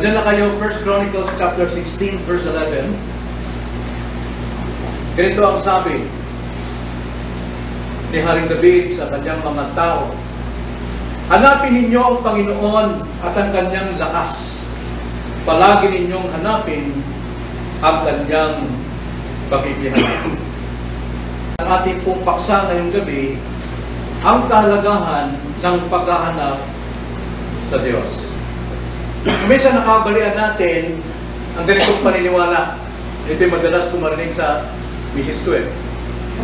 Nandiyan na kayo, 1 Chronicles chapter 16, verse 11. Ganito ang sabi ni Haring David sa kanyang mga tao. Hanapin ninyo ang Panginoon at ang kanyang lakas. Palagi ninyong hanapin ang kanyang pagkikihanap. Ang ating pong paksa ngayong gabi, ang kahalagahan ng paghahanap sa Diyos. Minsan nakabalian natin ang ganitong paniniwala. Ito'y madalas kumarinig sa misis ko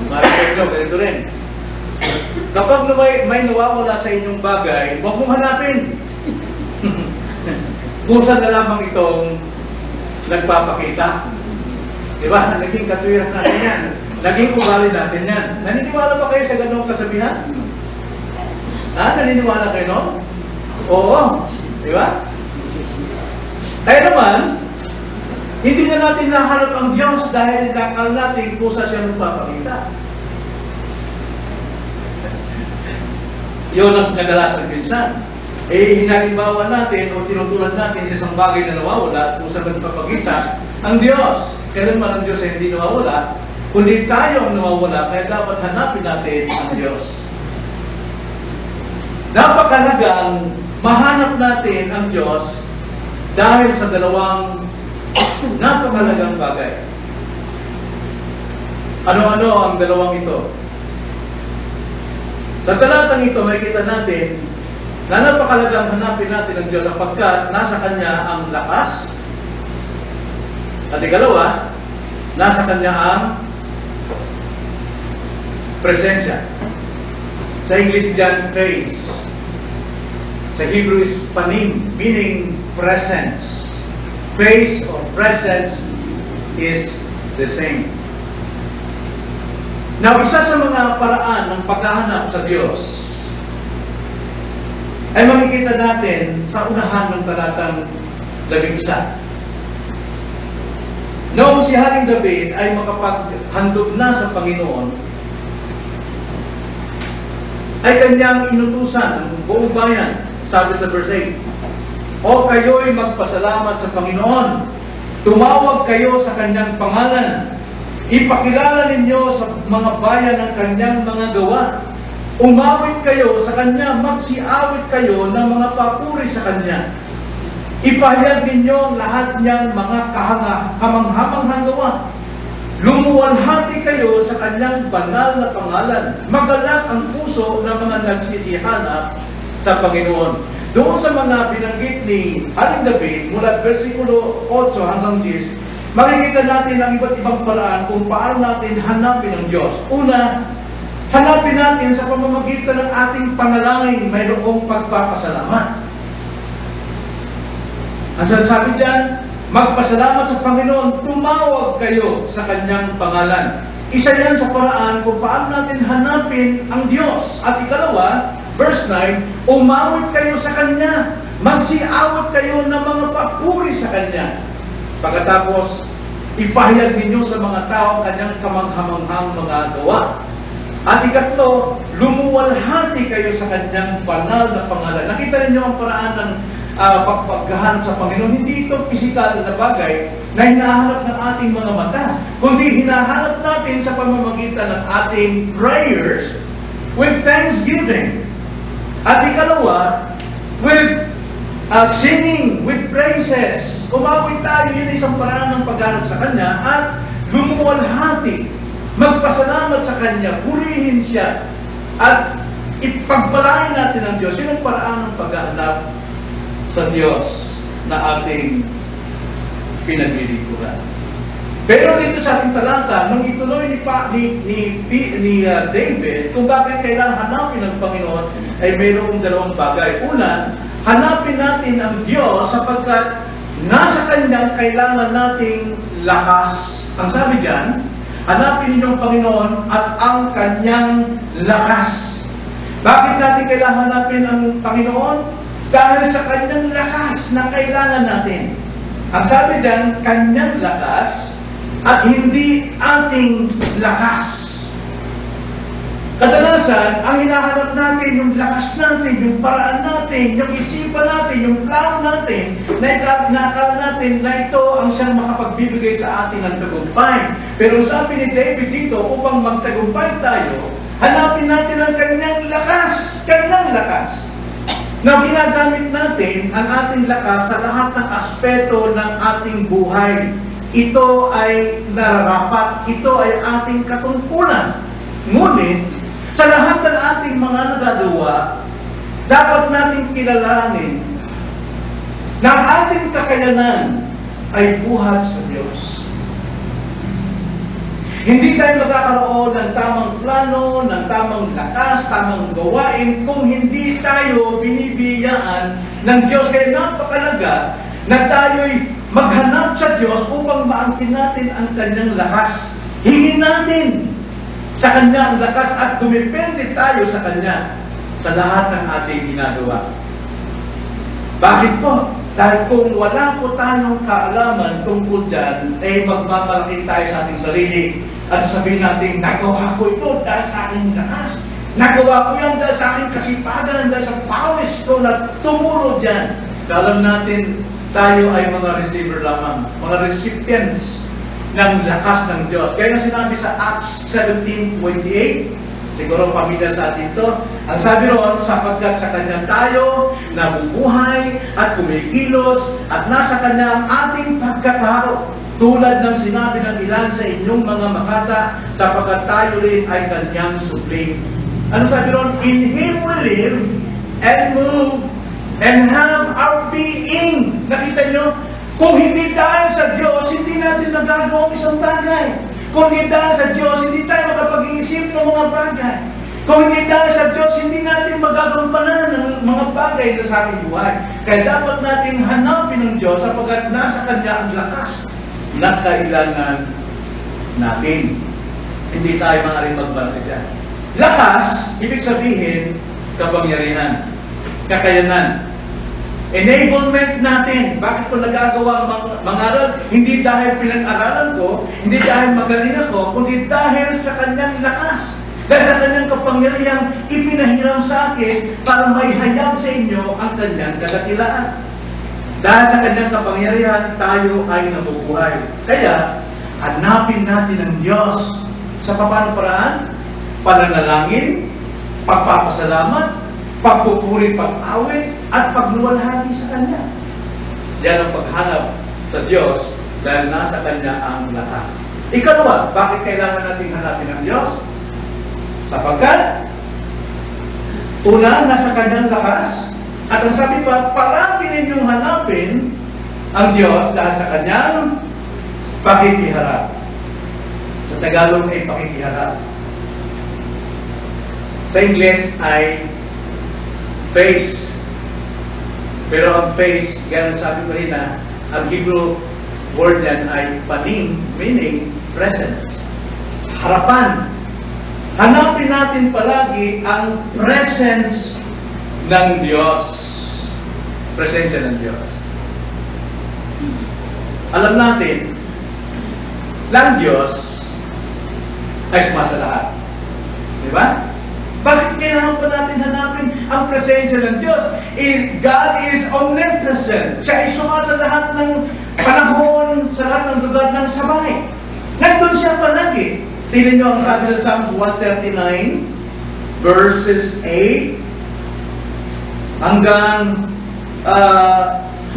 Marinig nyo, ganito rin. Kapag may nawawala sa inyong bagay, huwag mong hanapin. Kusa na lamang itong nagpapakita. Diba? Naging katwiran natin yan. Naging ugali natin yan. Naniniwala ba kayo sa ganong kasabihan? Naniniwala kayo, no? Oo. Diba? Kaya naman, hindi na natin nahanap ang Diyos dahil nakal natin kusa siya magpapakita. Yun ang kadalasan minsan. Hinalimbawa natin o tinutulan natin sa isang bagay na nawawala at kusa magpapakita ang Diyos. Kailanman ang Diyos ay hindi nawawala, kundi tayo ang nawawala, kaya dapat hanapin natin ang Diyos. Napakalagang mahanap natin ang Diyos dahil sa dalawang napakalagang bagay. Ano-ano ang dalawang ito? Sa talatang ito, makikita natin na napakalagang hanapin natin ang Diyos sapagkat nasa Kanya ang lakas. At ikalawa, nasa Kanya ang presensya. Sa English dyan, face. Sa Hebrew is panim, meaning presence. Face or presence is the same. Now, isa sa mga paraan ng paghahanap sa Diyos ay makikita natin sa unahan ng talatang 11. Noong si Haring David ay makapaghandog na sa Panginoon, ay kanyang inutusan ang buong bayan, sabi sa verse 8, O kayo'y magpasalamat sa Panginoon, tumawag kayo sa kanyang pangalan, ipakilala ninyo sa mga bayan ang kanyang mga gawa, umawit kayo sa kanya, magsiawit kayo ng mga papuri sa kanya, ipahayag ninyo ang lahat niyang mga kamanghamanghang gawa, lumuwalhati kayo sa kanyang banal na pangalan, magalak ang puso ng mga nagsisihanap sa Panginoon. Doon sa mga binanggit ni Haring David, mula versikulo 8 hanggang 10, makikita natin ang iba't ibang paraan kung paano natin hanapin ang Diyos. Una, hanapin natin sa pamamagitan ng ating panalangin, mayroong pagpapasalamat. Ang sinasabi diyan, magpasalamat sa Panginoon, tumawag kayo sa kanyang pangalan. Isa yan sa paraan kung paano natin hanapin ang Diyos. At ikalawa, verse 9, umawit kayo sa Kanya, magsiawit kayo ng mga papuri sa Kanya. Pagkatapos, ipahayag ninyo sa mga tao kanyang kamanghamanghang mga gawa. At ikatlo, lumuwalhati kayo sa kanyang banal na pangalan. Nakita ninyo ang paraan ng paghahanap sa Panginoon. Hindi ito pisikal na bagay na hinahanap ng ating mga mata, kundi hinahanap natin sa pamamagitan ng ating prayers with thanksgiving. At ikalawa, with singing, with praises. Umawit tayo, yun isang paraan ng paghanap sa Kanya, at lumuwalhati, magpasalamat sa Kanya, purihin siya, at ipagpalain natin ang Diyos. Yun ang paraan ng paghanap sa Diyos na ating pinaglilingkuran. Pero dito sa ating talata, nung ituloy ni David, kung bakit kailangan hanapin ang Panginoon, ay mayroong dalawang bagay. Una, hanapin natin ang Diyos sapagkat nasa Kanyang kailangan nating lakas. Ang sabi diyan, hanapin ninyo ang Panginoon at ang Kanyang lakas. Bakit natin kailangan hanapin ang Panginoon? Dahil sa Kanyang lakas na kailangan natin. Ang sabi diyan, Kanyang lakas at hindi ating lakas. Kadalasan, ang hinahanap natin, yung lakas natin, yung paraan natin, yung isipan natin, yung plano natin, na inaakala natin na ito ang siyang makapagbibigay sa atin ng tagumpay. Pero sabi ni David dito, upang magtagumpay tayo, hanapin natin ang kanyang lakas, na ginagamit natin ang ating lakas sa lahat ng aspeto ng ating buhay. Ito ay nararapat, ito ay ating katungkulan. Ngunit, sa lahat ng ating mga nagagawa, dapat nating kilalanin na ang ating kakayanan ay buhat sa Diyos. Hindi tayo magkakaroon ng tamang plano, ng tamang lakas, tamang gawain kung hindi tayo binibiyaan ng Diyos. Kaya napakalaga na tayo'y maghanap sa Diyos upang maangkin natin ang kanyang lakas. Hingin natin sa Kanya ang lakas at dumepende tayo sa Kanya sa lahat ng ating ginagawa. Bakit po? Dahil kung wala po tayong kaalaman tungkol dyan, magmamalaki tayo sa ating sarili at sasabihin natin, nagawa ko ito dahil sa aking lakas. Nagawa ko yan dahil sa aking kasipagan, dahil sa pawis ko na tumuro dyan. Alam natin, tayo ay mga receiver lamang, mga recipients ng lakas ng Diyos. Kaya nga sinabi sa Acts 17:28, siguro pamilyar sa atin ito, ang sabi roon, sapagkat sa Kanya tayo nabubuhay at kumikilos at nasa Kanya ang ating pagkatao, tulad ng sinabi ng ilan sa inyong mga makata, sapagkat tayo rin ay Kanyang supling. Ano sabi roon? In Him we live and move and have our being. Nakita nyo? Kung hindi dahil sa Diyos, hindi natin nagagawa ang isang bagay. Kung hindi dahil sa Diyos, hindi tayo makapag-iisip ng mga bagay. Kung hindi dahil sa Diyos, hindi natin magagampanan ng mga bagay na sa ating buhay. Kaya dapat natin hanapin ng Diyos sapagkat nasa Kanya ang lakas na kailangan natin. Hindi tayo maaaring magbalaki dyan. Lakas, ibig sabihin, kapangyarihan, kakayanan. Enablement natin. Bakit ko nagagawa mangaral? Hindi dahil pinag-aralan ko, hindi dahil magaling ako, kundi dahil sa Kanyang lakas. Dahil sa Kanyang kapangyarihan, ipinahiram sa akin para may hayag sa inyo ang Kanyang kadakilaan. Dahil sa Kanyang kapangyarihan, tayo ay nabubuhay. Kaya, hanapin natin ang Diyos sa paano paraan? Pananalangin, pagpapasalamat, pagpupuri, pag-awit, at pagluwalhati sa Kanya. Yan ang paghanap sa Diyos dahil nasa Kanya ang lakas. Ikalawa, bakit kailangan natin hanapin ang Diyos? Sapagkat, una, nasa Kanyang lakas, at ang sabi pa, palagi ninyong hanapin ang Diyos dahil sa Kanyang pakikiharap. Sa Tagalog ay pakikiharap. Sa Ingles ay face. Pero ang face, ganun sabi ko rin na, ang Hebrew word yan ay panim, meaning presence. Sa harapan. Hanapin natin palagi ang presence ng Diyos. Presensya ng Diyos. Alam natin, lang Diyos ay sumasa lahat. Di ba? Bakit kailangan pa natin hanapin ang presensya ng Diyos? God is omnipresent. Siya ay sumasa lahat ng panahon, sa lahat ng lugar ng sabay. Nandun siya palagi. Tingnan nyo ang sabi ng Psalms 139, verses 8 hanggang 12.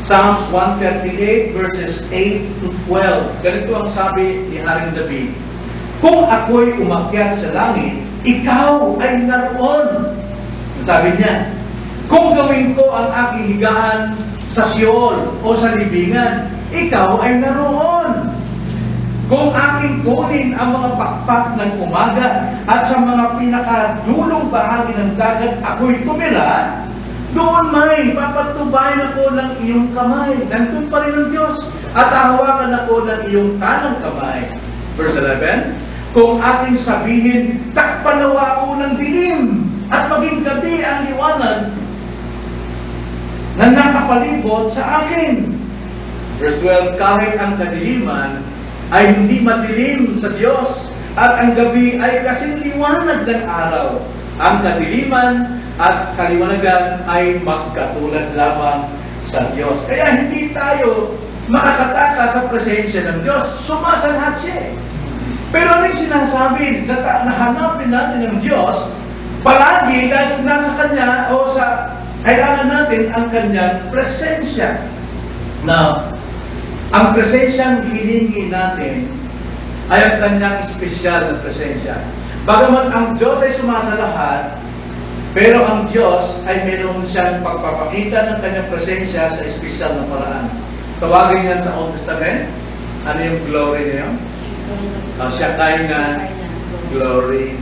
Psalms 138, verses 8 to 12. Ganito ang sabi ni Haring David. Kung ako'y umakyat sa langit, ikaw ay naroon. Sabi niya, kung gawin ko ang aking higaan sa Siol o sa libingan, ikaw ay naroon. Kung aking kunin ang mga pakpak ng umaga at sa mga pinakadulong bahagi ng dagat, ako'y tumira, doon may papatubayan ako ng iyong kamay. Nandun pa rin ang Diyos. At hahawakan ako ng iyong kanang kamay. Verse 11, kung aking sabihin, takpanawa ako ng dilim at maging gabi ang liwanag na nakapalibot sa akin. Verse 12, kahit ang kadiliman ay hindi madilim sa Diyos, at ang gabi ay kasing liwanag ng araw. Ang kadiliman at kaliwanagan ay magkatulad lamang sa Diyos. Kaya hindi tayo makakataka sa presensya ng Diyos. Sumasalat siya. Pero ano yung sinasabi? Nahanapin natin ang Diyos palagi dahil nasa Kanya o sa kailangan natin ang Kanyang presensya. Now, ang presensyang hinihingi natin ay ang Kanyang espesyal na presensya. Bagaman ang Diyos ay sumasalahat, pero ang Diyos ay meron siyang pagpapakita ng Kanyang presensya sa espesyal na paraan. Tawagin yan sa Old Testament. Ano yung glory niya? Shekinah glory.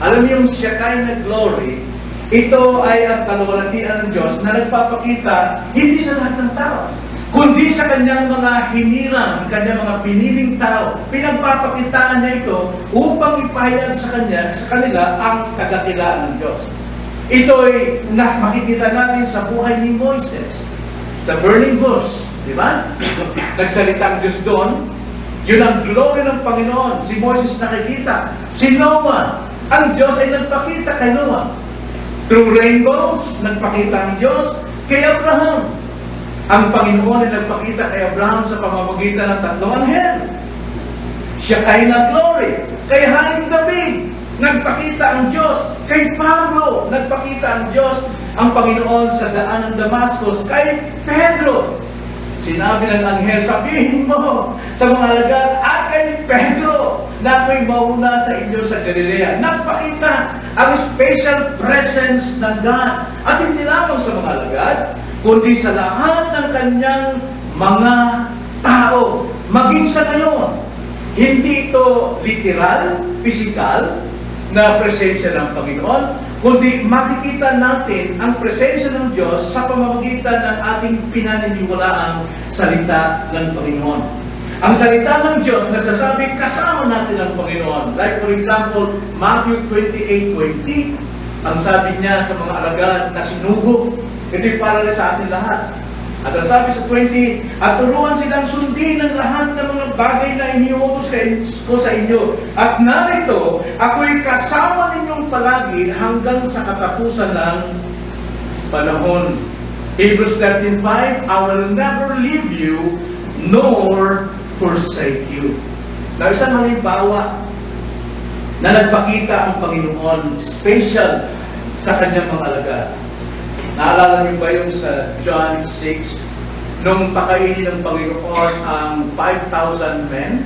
Alam niyo yung Shekinah glory, ito ay ang kaluwalhatian ng Diyos na nagpapakita hindi sa lahat ng tao, kundi sa Kanyang mga hinirang, Kanyang mga piniling tao. Pinagpapakitaan niya ito upang ipahayag sa kanila ang kadakilaan ng Diyos. Ito ay makikita natin sa buhay ni Moises, sa burning bush. Di ba? Nagsalita ang Diyos doon. Yun ang glory ng Panginoon. Si Moises nakikita. Si Noah, ang Diyos ay nagpakita kay Noah. Through rainbows, nagpakita ang Diyos kay Abraham. Ang Panginoon ay nagpakita kay Abraham sa pamamagitan ng tatlong anghel. Shekinah glory. Kay Haring David, nagpakita ang Diyos. Kay Pablo, nagpakita ang Diyos, ang Panginoon sa daan ng Damascus. Kay Pedro, sinabi ng anghel, sabihin mo sa mga alagad at kay Pedro na ako'y mauna sa inyo sa Galilea. Nagpakita ang special presence ng God. At hindi lamang sa mga alagad, kundi sa lahat ng Kanyang mga tao. Maging sa ngayon, hindi ito literal, physical, na presensya ng Panginoon, kundi makikita natin ang presensya ng Diyos sa pamamagitan ng ating pinaniniwalaang salita ng Panginoon. Ang salita ng Diyos nagsasabi kasama natin ang Panginoon. Like for example, Matthew 28:20, ang sabi niya sa mga alagad na sinugo, ito'y para sa atin lahat. At ang sabi sa 20, at turuan silang sundin ang lahat ng mga bagay na iniutos ko sa inyo. At narito, ako'y kasama ninyong palagi hanggang sa katapusan ng panahon. Hebrews 13:5, I will never leave you nor forsake you. Na isang halimbawa na nagpakita ang Panginoon special sa Kanyang mga alagad. Naalala niyo ba yung sa John 6, nung pakainin ng Panginoon ang 5,000 men,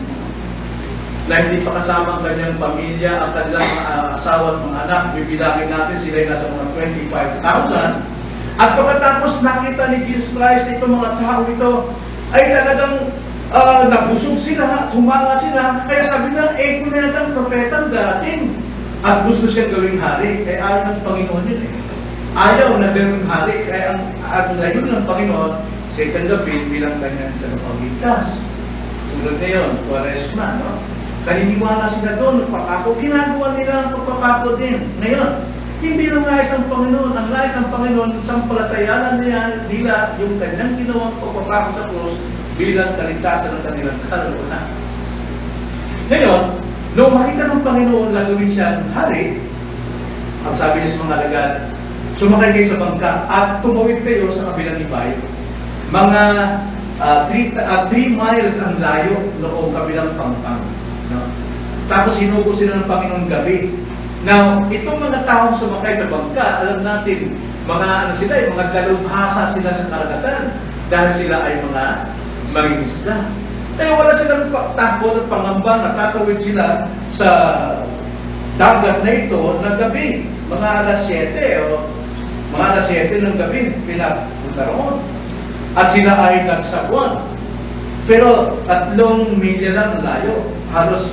na hindi pa kasama ang kanyang pamilya, ang kanilang asawa at mga anak, bibilangin natin sila ay nasa mga 25,000. At pagkatapos nakita ni Jesus Christ itong mga tao ito, ay talagang nabusog sila, humanga sila, kaya sabi na, kung natang propetang darating, at gusto siya gawing hari, kaya ayaw ng Panginoon yun eh. Ayaw na gawing hari, kaya ang layon ng Panginoon, second gabi bilang kanyang tagapagligtas. Sunod na yun, Quaresma, no? Kaniniwala sila doon, nagpapako, ginagawa nila ang pagpapako din. Ngayon, hindi lang nais ng Panginoon, ang nais ng Panginoon, sampalatayanan nila yung kanyang ginawang pagpapako sa krus bilang kaligtasan ng kanilang kaluluwa. Ngayon, nung makita ng Panginoon na gawin siyang hari, ang sabi niya sa mga alagad, sumakay kayo sa bangka at tumawid kayo sa kabilang ibayo. Mga 3 miles ang layo noong kabilang pangpang. No? Tapos sinugo sila ng Panginoon gabi. Now, itong mga taong sumakay sa bangka, alam natin, mga mga dalubhasa sila sa karagatan dahil sila ay mga mangingisda. Kaya wala silang takot at pangamba na tatawid sila sa dagat na ito na gabi. Mga alas 7 o mga alas 7 ng gabi, pinapunta roon. At sila ay nagsagwan. Pero 3 milya lang ang layo. Halos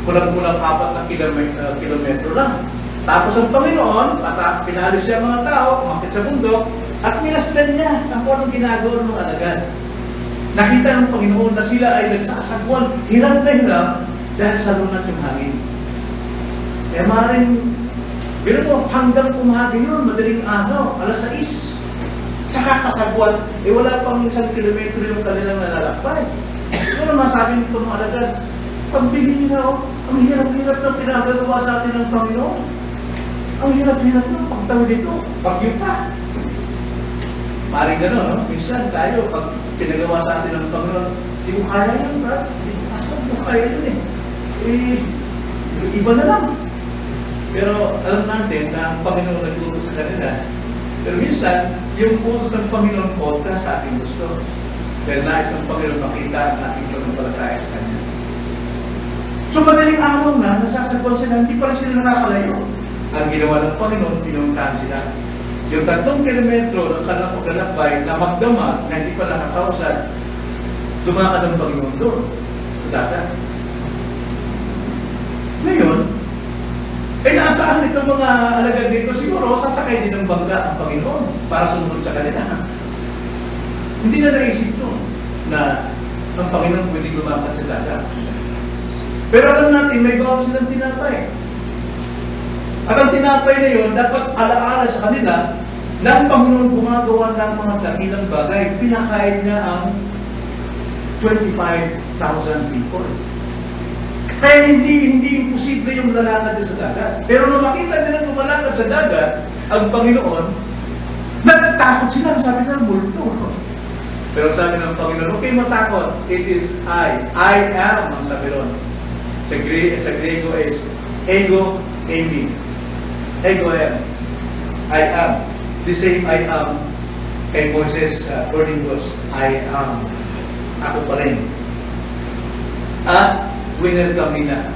kulang-kulang 4 na kilometro lang. Tapos ang Panginoon, pinalis siya mga tao, umakit sa bundok, at minasdan niya ang kung anong ginagawa ng mga alagad. Nakita ng Panginoon na sila ay nagsasagwan, hirap na hirap, dahil sa lunat yung hangin. Kaya maaaring pero mo, hanggang umaga yun, madaling araw, alas 6. Saka kasagwan, wala pang 1 kilometro yung kanilang nalalakbay. Pero masabi nito mga alagad, Pagbilhin na, ang hirap-hirap na pinagagawa sa atin ng Panginoon. Ang hirap-hirap ng pagtawid ito. Bagyo pa. Maring gano'n, no? Minsan tayo, pag pinagawa sa atin ng Panginoon, hindi mo kaya yun, Brad. Hindi mo kaya yun eh. Iba na lang. Pero alam natin na ang Panginoon nagturo sa kanila. Pero minsan, yung utos ng Panginoon kontra sa ating gusto. Dahil nais ng Panginoon makita ang ating pagpapalataya sa Kanya. So madaling araw na, nagsasagwan sila, hindi pa rin sila nakakalayo. Ang ginawa ng Panginoon, pinuntahan sila. Yung 3 kilometro ng kanilang paglalakbay na magdamag na hindi pa nakakausad, lumakad ng Panginoon doon. Sa dagat. Ngayon, nasaan itong mga alagad dito? Siguro, sasakay din ng bangga ang Panginoon para sumunod sa kanila. Hindi na naisip doon na ang Panginoon pwede lumakad sa dagat. Pero alam natin, may bawang silang tinapay. At ang tinapay na yun, dapat alaala sa kanila na ang Panginoon gumagawa ng mga dakilang bagay. Pinakain niya ang 25,000 people. Kaya hindi imposible yung lalakad sa dagat. Pero nung makita nila lumalakad sa dagat, ang Panginoon, nagtakot sila. Sabi nila, multo. Pero sabi ng Panginoon, okay matakot. It is I. I am, ang sabi ron. Sa Griego is ego eimi. Ego am. I am. The same I am kay Moses, according to I am. Ako pa rin. At winelcome nila.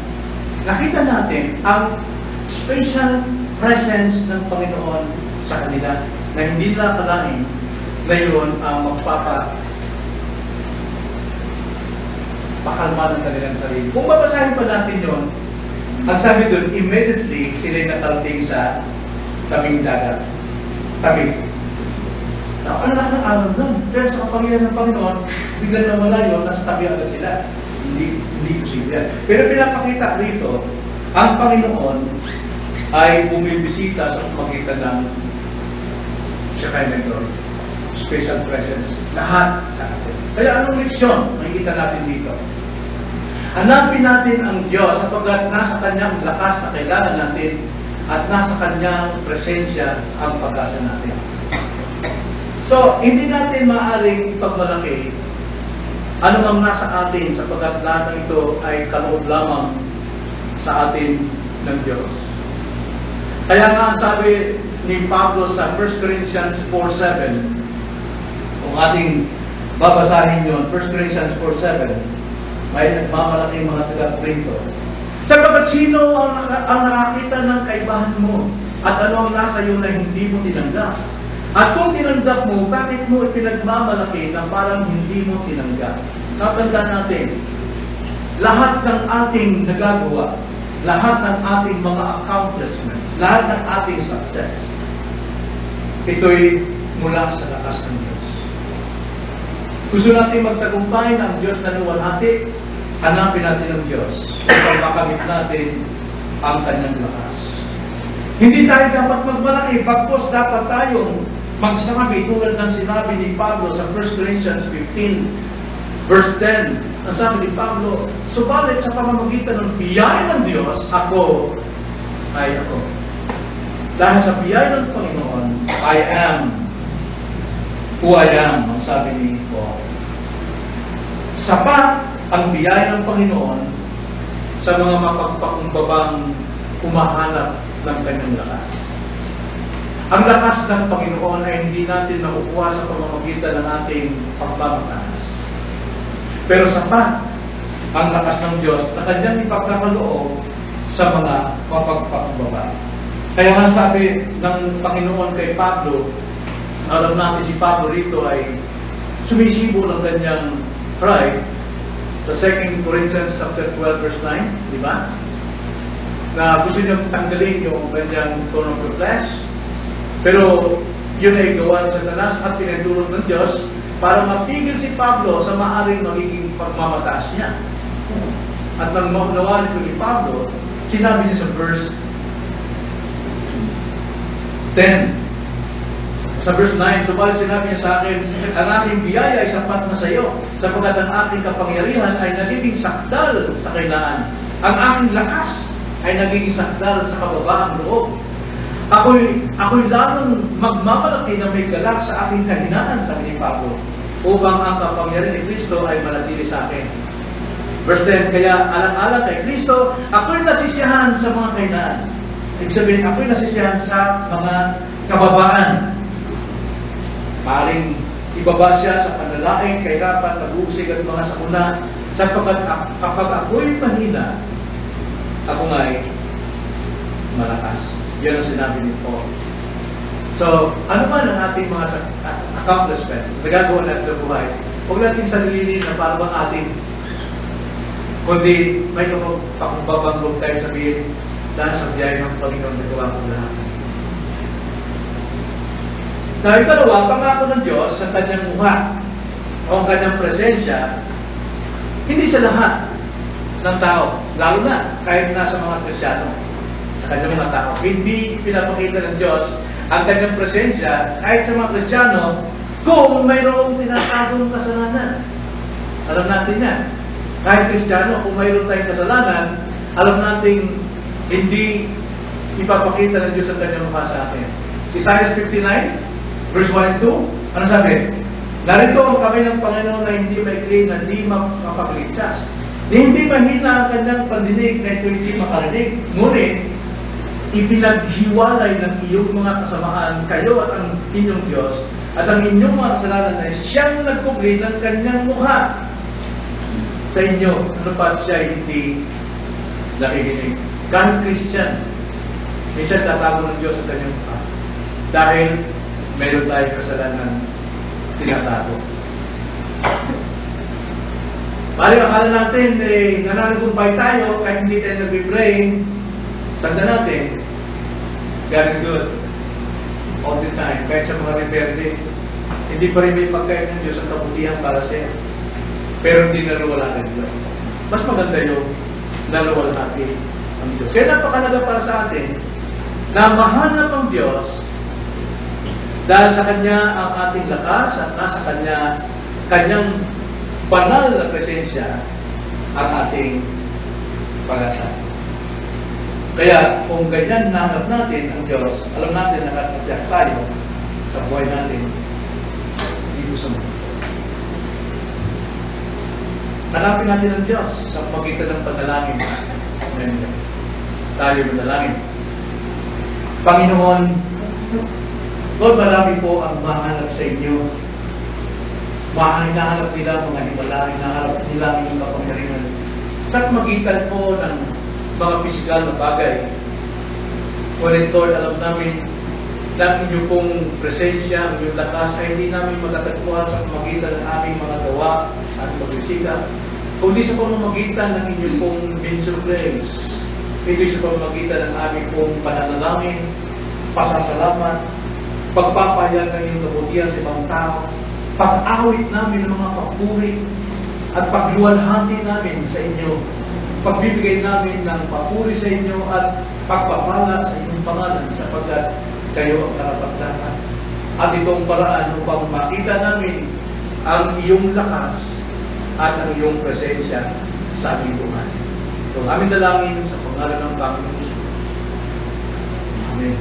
Nakita natin ang special presence ng Panginoon sa kanila na hindi nila akalain na yun ang pakalma ng kanilang sarili. Kung babasahin pa natin yun, ang sabi doon, immediately sila'y nakalting sa tabing dagat. Tabing. Now, ano lang ng araw doon? Pero sa kapangyarihan ng Panginoon, bigla na wala yun, nasa tabi agad sila. Hindi posible yan. Pero pinapakita rito, ang Panginoon ay bumibisita sa pamagitan ng Shekinah glory. Special presence. Lahat sa atin. Kaya anong leksyon makikita natin dito? Hanapin natin ang Diyos sapagkat nasa Kanyang lakas na kailangan natin at nasa Kanyang presensya ang pag-asa natin. So, hindi natin maaaring ipagmalaki ano ang nasa atin sapagkat lahat ng ito ay kaloob lamang sa atin ng Diyos. Kaya nga sabi ni Pablo sa 1 Corinthians 4:7, kung ating babasahin yun, 1 Corinthians 4:7, may nagmamalaking mga taga-Corinto. Sapagkat sino ang nakakita ng kaibahan mo at ano ang nasa iyo na hindi mo tinanggap? At kung tinanggap mo, bakit mo ipinagmamalaki na parang hindi mo tinanggap? Natanda natin, lahat ng ating nagagawa, lahat ng ating mga accomplishments, lahat ng ating success, ito'y mula sa lakas ng Diyos. Gusto natin magtagumpay na ang Diyos na luwalhati, hanapin natin ang Diyos upang makamit natin ang Kanyang lakas. Hindi tayo dapat magmalaki, bagkos dapat tayong magsabi tulad ng sinabi ni Pablo sa 1 Corinthians 15 verse 10. Ang sabi ni Pablo, subalit sa pamamagitan ng biyaya ng Diyos, ako ay ako. Dahil sa biyaya ng Panginoon, I am who I am, ang sabi ni Paul. Sapat ang biyaya ng Panginoon sa mga mapagpakumbabang humahanap ng Kanyang lakas. Ang lakas ng Panginoon ay hindi natin nakukuha sa pamamagitan ng ating pagmamataas. Pero sapat ang lakas ng Diyos na Kanyang ipagkakaloob sa mga mapagpakumbaba. Kaya nga sabi ng Panginoon kay Pablo, alam natin si Pablo rito ay sumisibo ng kanyang pride sa 2 Corinthians chapter 12 verse 9, di ba? Na gusto niyang tanggalin yung kanyang throne of flesh. Pero yun ay gawa ni Satanas at pinadulot ng Diyos para mapigil si Pablo sa maaaring magiging pagmamataas niya. At nang nawa nito ni Pablo, sinabi niya sa verse 10, Sa verse 9, subalit sinabi niya sa akin, ang aking biyaya ay sapat na sa iyo, sapagkat ang aking kapangyarihan ay nagiging sakdal sa kailangan. Ang aking lakas ay nagiging sakdal sa kababaang loob. Ako'y lalong magmamalaki na may galak sa aking kahinaan, sabi ni Pablo, upang ang kapangyarihan ni Kristo ay manatili sa akin. Verse 10, kaya alang-alang kay Kristo, ako'y nasisiyahan sa mga kahinaan. Ibig sabihin, ako'y nasisiyahan sa mga kababaan. Maring ibaba siya sa panalangin, kahirapan, pag-uusig at mga sakuna, sapagkat kapag ako'y mahina, ako nga'y malakas. Yan ang sinabi ni Paul. So, ano man ang ating mga accomplishment, nagagawa natin sa buhay, huwag natin salilinin na parang ating, kundi may pakumbabang tayo sabihin, dahil sa biyaya ng Panginoon, nagawa ko lahat. Na ikalawa, pangako ng Diyos sa kanyang mukha o ang kanyang presensya, hindi sa lahat ng tao, lalo na kahit nasa mga Kristiyano, sa kanyang mga tao. Hindi pinapakita ng Diyos ang kanyang presensya kahit sa mga Kristiyano kung mayroong tinatagong kasalanan. Alam natin yan. Kahit Kristiyano, kung mayroon tayong kasalanan, alam natin hindi ipapakita ng Diyos ang kanyang mukha sa atin. Isaiah 59, verse 1 and 2, ano sabi? Narito ang kamay ng Panginoon na hindi maikli, na hindi makapagligtas. Hindi mahina ang kanyang pandinig na ito hindi makarinig. Ngunit, ipinaghiwalay ng iyong mga kasamaan kayo at ang inyong Diyos at ang inyong mga kasalanan ay siyang nagkubli ng kanyang mukha sa inyo. Ano pa siya hindi nakikinig? Kahit Christian, minsan tatago ng Diyos sa kanyang mukha. Dahil meron tayong kasalanan tinatago. Bali, akala natin, nananagumpay tayo kahit hindi tayo nag-pray. Tanda natin, God is good all the time. Kahit sa mga rebelde, hindi pa rin may pagkain ng Diyos ang kabutihan para sa iyo. Pero hindi naluwala ng Diyos. Mas maganda yung naluwala natin ang Diyos. Kaya napakalaga para sa atin na mahanap ang Diyos dahil sa Kanya ang ating lakas at nasa Kanyang banal na presensya ang ating pag-asa. Kaya kung ganyan nahanap natin ang Diyos, alam natin na nakatagyak tayo sa buhay natin dito sa mundo. Hanapin natin ang Diyos sa magitan ng panalangin. Amen. Tayo manalangin. Panginoon, Lord, marami po ang mahanap sa inyo. Hinahanap nila mga himala, hinahanap nila ang inyong kapangyarihan. Sa magitan po ng mga pisikal na bagay. Ngunit Lord, alam namin na inyong pong presensya, ang inyong lakas ay hindi namin matatagpuan sa pamagitan ng aming mga gawa at pagsisikap, kundi sa pamamagitan ng inyong pong means of grace. Hindi sa pamamagitan ng aming pong pananalangin, pasasalamat, pagpapahayag ng inyong kabutihan sa ibang tao, pag-awit namin ng mga papuri, at pagluwalhati namin sa inyo, pagbibigay namin ng papuri sa inyo at pagpapala sa inyong pangalan sapagkat kayo ang karapat-dapat. At itong paraan upang makita namin ang iyong lakas at ang iyong presensya sa aming buhay. Ito ang aming dalangin sa pangalan ng Panginoon. Amen.